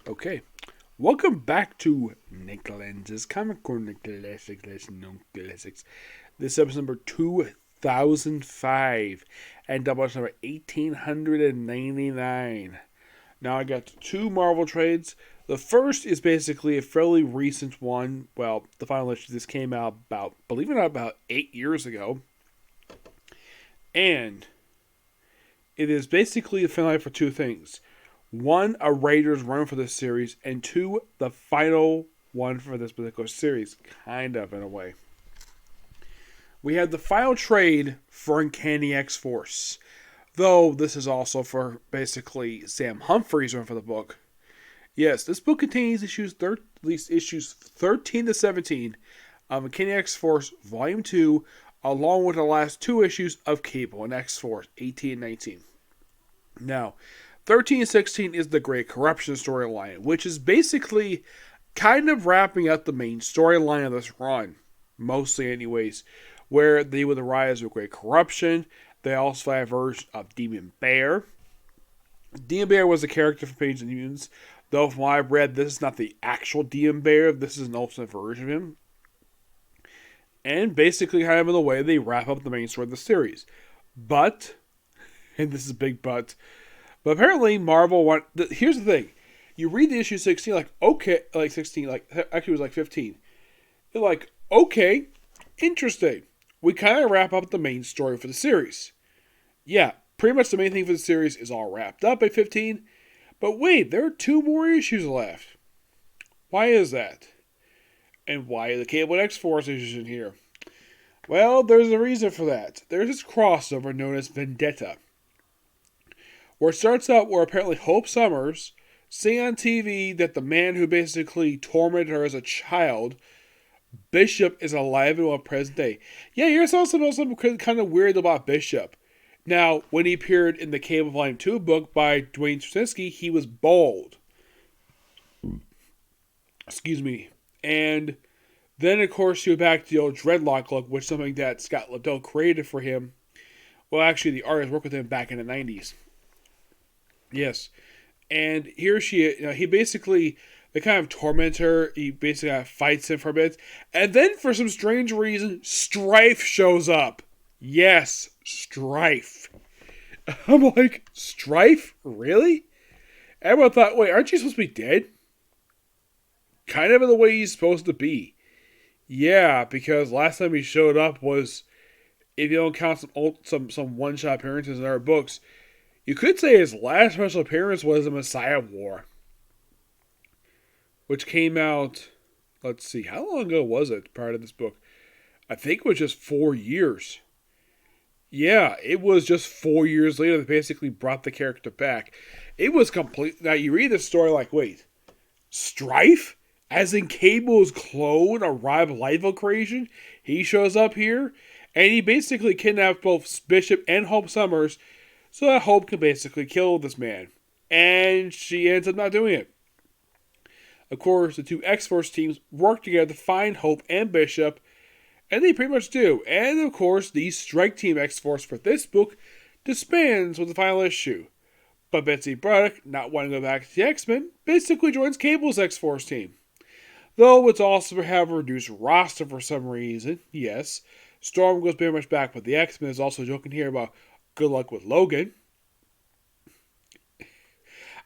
Okay, welcome back to Nick Lenz's Comic Corner Classics. No Classics. This is episode number 2005 and Doubleshot number 1899. Now I got two Marvel trades. The first is basically a fairly recent one. Well, the final issue this came out about, believe it or not, about 8 years ago. And it is basically a finale for two things. One, a Raiders run for this series, and two, the final one for this particular series, kind of in a way. We had the final trade for Uncanny X-Force, though this is also for basically Sam Humphries' run for the book. Yes, this book contains at least issues 13 to 17 of Uncanny X-Force Volume 2, along with the last two issues of Cable and X-Force 18 and 19. Now, 13 and 16 is the Great Corruption storyline, which is basically kind of wrapping up the main storyline of this run, mostly anyways, where they would rise with Great Corruption. They also have a version of Demon Bear. Demon Bear was a character from Pages and Mutants, though from what I've read, this is not the actual Demon Bear, this is an alternate version of him. And basically kind of in the way they wrap up the main story of the series. But, and this is a big but apparently Marvel here's the thing. You read the issue 16, like, okay, like 16, like, actually it was like 15. You're like, okay, interesting. We kind of wrap up the main story for the series. Yeah, pretty much the main thing for the series is all wrapped up at 15. But wait, there are two more issues left. Why is that? And why are the Cable and X-Force issues in here? Well, there's a reason for that. There's this crossover known as Vendetta, where it starts out where apparently Hope Summers seeing on TV that the man who basically tormented her as a child, Bishop, is alive and well present day. Yeah, here's also something kind of weird about Bishop. Now, when he appeared in the Cable Volume 2 book by Dwayne Straczynski, he was bald. Excuse me. And then, of course, he went back to the old dreadlock look, which is something that Scott Lobdell created for him. Well, actually, the artist worked with him back in the 90s. Yes. And here he basically, they kind of torment her. He basically kind of fights him for a bit. And then, for some strange reason, Strife shows up. Yes, Strife. I'm like, Strife? Really? Everyone thought, wait, aren't you supposed to be dead? Kind of in the way he's supposed to be. Yeah, because last time he showed up was, if you don't count some one-shot appearances in our books, you could say his last special appearance was the Messiah War, which came out, let's see, how long ago was it prior to this book? I think it was just 4 years. Yeah, it was just 4 years later that basically brought the character back. It was complete. Now, you read this story like, wait, Strife? As in Cable's clone, a rival life creation? He shows up here, and he basically kidnaps both Bishop and Hope Summers so that Hope can basically kill this man. And she ends up not doing it. Of course, the two X-Force teams work together to find Hope and Bishop, and they pretty much do. And of course, the Strike Team X-Force for this book disbands with the final issue. But Betsy Braddock, not wanting to go back to the X-Men, basically joins Cable's X-Force team. Though it's also have a reduced roster for some reason, yes. Storm goes very much back with the X-Men. Is also joking here about good luck with Logan.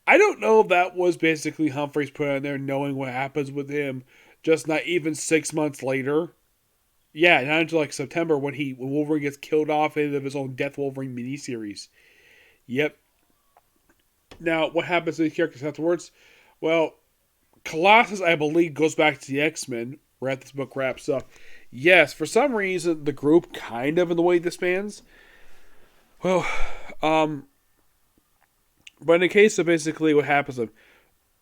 I don't know if that was basically Humphries put in there knowing what happens with him just not even 6 months later. Yeah, not until like September when Wolverine gets killed off in his own Death Wolverine miniseries. Yep. Now, what happens to these characters afterwards? Well, Colossus, I believe, goes back to the X-Men, where this book wraps up. Yes, for some reason, the group kind of in the way disbands. Well, but in the case of basically what happens to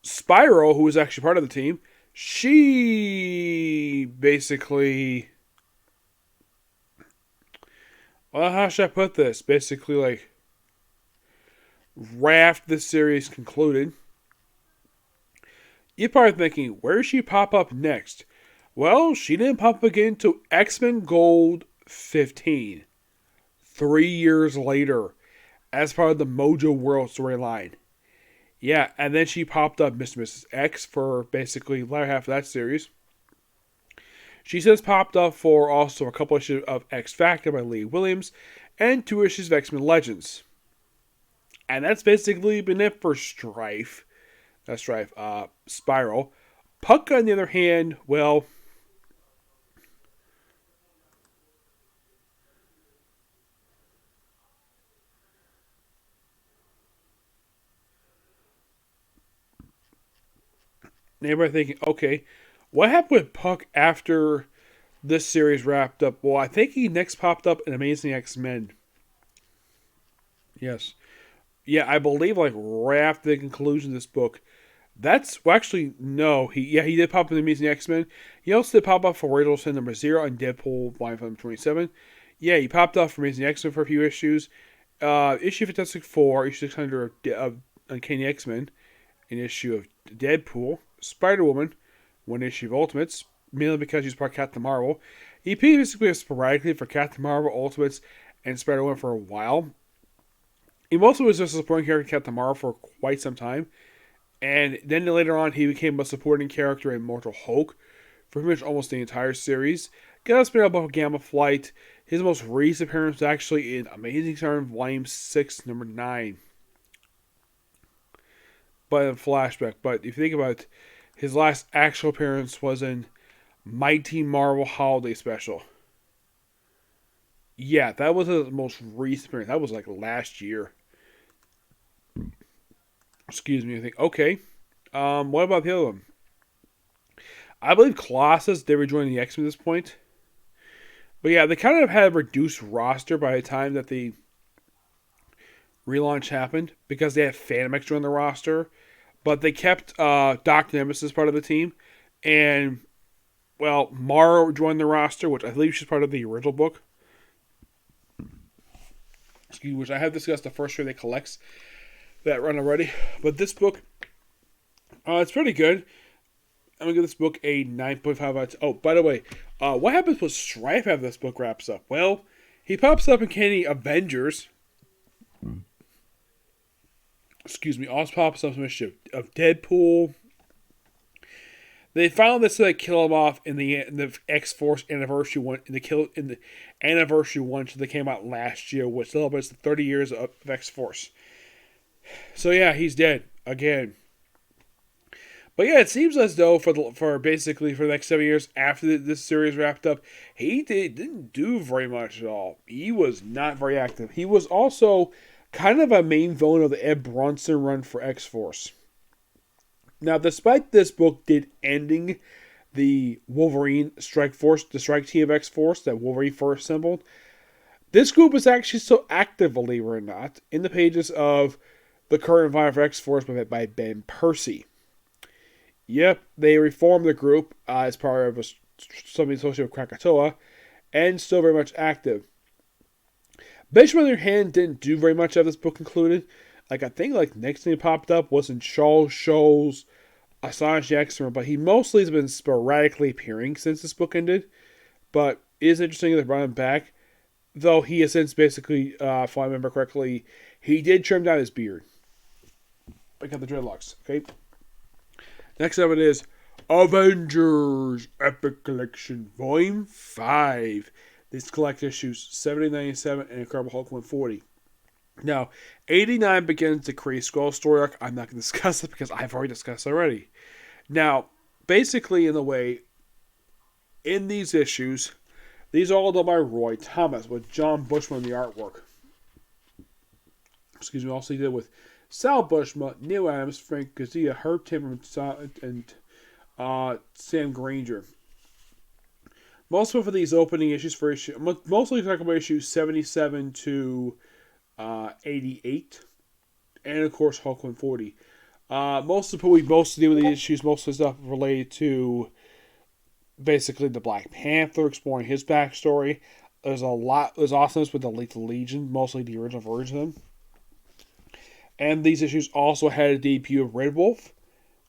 Spyro, who was actually part of the team, she basically, well, how should I put this? Basically, like, right after this series concluded, you're probably thinking, where does she pop up next? Well, she didn't pop up again until X-Men Gold 15. 3 years later, as part of the Mojo World storyline. Yeah, and then she popped up Mr. and Mrs. X for basically the latter half of that series. She says popped up for also a couple issues of X Factor by Lee Williams and 2 issues of X-Men Legends. And that's basically been it for Strife. Not Strife, Spiral. Puck, on the other hand, well, everybody thinking, okay, what happened with Puck after this series wrapped up? Well, I think he next popped up in Amazing X-Men. Yes. Yeah, I believe like right after the conclusion of this book. That's well, actually no. He did pop up in Amazing X-Men. He also did pop up for Rachel Sin number 0 and Deadpool volume number 27. Yeah, he popped up for Amazing X-Men for a few issues. Issue Fantastic 4, issue 600 of Uncanny X-Men, an issue of Deadpool, Spider-Woman, one issue of Ultimates, mainly because she's part of Captain Marvel. He basically sporadically for Captain Marvel, Ultimates, and Spider-Woman for a while. He mostly was just a supporting character in Captain Marvel for quite some time. And then later on, he became a supporting character in Mortal Hulk for pretty much almost the entire series. Got a spin-off of Gamma Flight. His most recent appearance was actually in Amazing Spider-Man Volume 6, number 9. But in flashback. But if you think about it, his last actual appearance was in Mighty Marvel Holiday Special. Yeah, that was his most recent appearance. That was like last year. Excuse me. I think, okay. What about the other one? I believe Colossus, they were joining the X-Men at this point. But yeah, they kind of had a reduced roster by the time that the relaunch happened because they had Phantom X join the roster. But they kept Dr. Nemesis part of the team. And, well, Mara joined the roster, which I believe she's part of the original book. Excuse me, which I have discussed the first year they collects that run already. But this book, it's pretty good. I'm going to give this book a 9.5 out of 10. Oh, by the way, what happens with Strife after this book wraps up? Well, he pops up in Uncanny Avengers. Excuse me, also pops up in a issue of Deadpool. They finally decided to kill him off in the X-Force Anniversary one, in the Anniversary one that came out last year, which celebrates the 30 years of X-Force. So yeah, he's dead again. But yeah, it seems as though for basically for the next 7 years after this series wrapped up, he didn't do very much at all. He was not very active. He was also kind of a main villain of the Ed Bronson run for X-Force. Now, despite this book ending the Wolverine strike force, the strike team of X-Force that Wolverine first assembled, this group is actually still active, believe it or not, in the pages of the current volume of X-Force by Ben Percy. Yep, they reformed the group as part of something associated with Krakatoa, and still very much active. Bishop, on the other hand, didn't do very much after this book concluded. Like, I think, next thing that popped up was in Charles Schultz's Astonishing X-Men, but he mostly has been sporadically appearing since this book ended. But it is interesting that they brought him back, though he has since basically, if I remember correctly, he did trim down his beard. I got the dreadlocks, okay? Next up it is Avengers Epic Collection Volume 5. These collect issues 70, 97, and Incredible Hulk 140. Now, 89 begins the Kree Skrull story arc. I'm not going to discuss it because I've already discussed it already. Now, basically, in a way, in these issues, these are all done by Roy Thomas with John Bushman in the artwork. Excuse me, also he did with Sal Buscema, Neil Adams, Frank Gazia, Herb Timmerman, and Sam Granger. Most of these opening issues mostly talk about issues 77 to 88, and of course Hulk 140. Most of we mostly deal with these issues, most of the stuff related to basically the Black Panther, exploring his backstory. There's awesomeness with the Lethal Legion, mostly the original version of them. And these issues also had a debut of Red Wolf.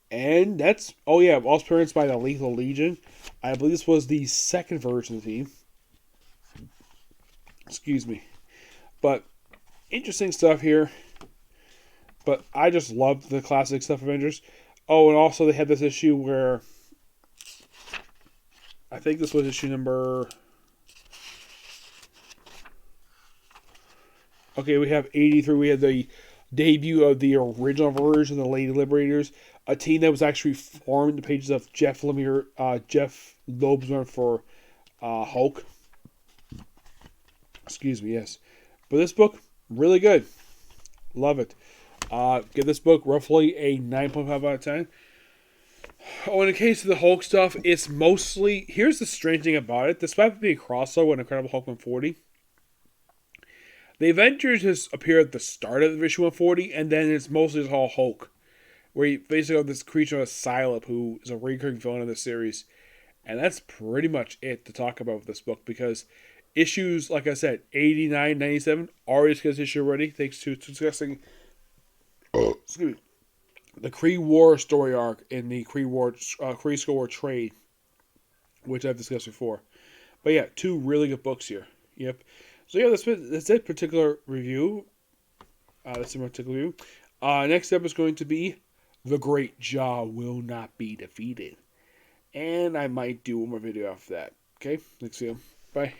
And that's, also appearance by the Lethal Legion. I believe this was the second version of the team. Excuse me. But, interesting stuff here. But I just loved the classic stuff Avengers. Oh, and also they had this issue where I think this was issue number. Okay, we have 83. We had the debut of the original version, the Lady Liberators, a team that was actually formed in the pages of Jeff Lemire, Jeff Loebsner for Hulk. Excuse me, yes. But this book, really good. Love it. Give this book roughly a 9.5 out of 10. Oh, in the case of the Hulk stuff, it's mostly... Here's the strange thing about it. Despite it being a crossover with Incredible Hulk 140, the Avengers has appeared at the start of issue 140, and then it's mostly just all Hulk. Where you basically have this creature, a Psylop, who is a recurring villain in the series. And that's pretty much it to talk about with this book, because issues, like I said, 89, 97, already discussed issue already, thanks to discussing excuse me, the Kree War story arc in the Kree School War trade, which I've discussed before. But yeah, two really good books here. Yep. So yeah, that's it. Particular review. That's a particular review. Next up is going to be The Great Jaw Will Not Be Defeated. And I might do one more video after that. Okay? Next video. Bye.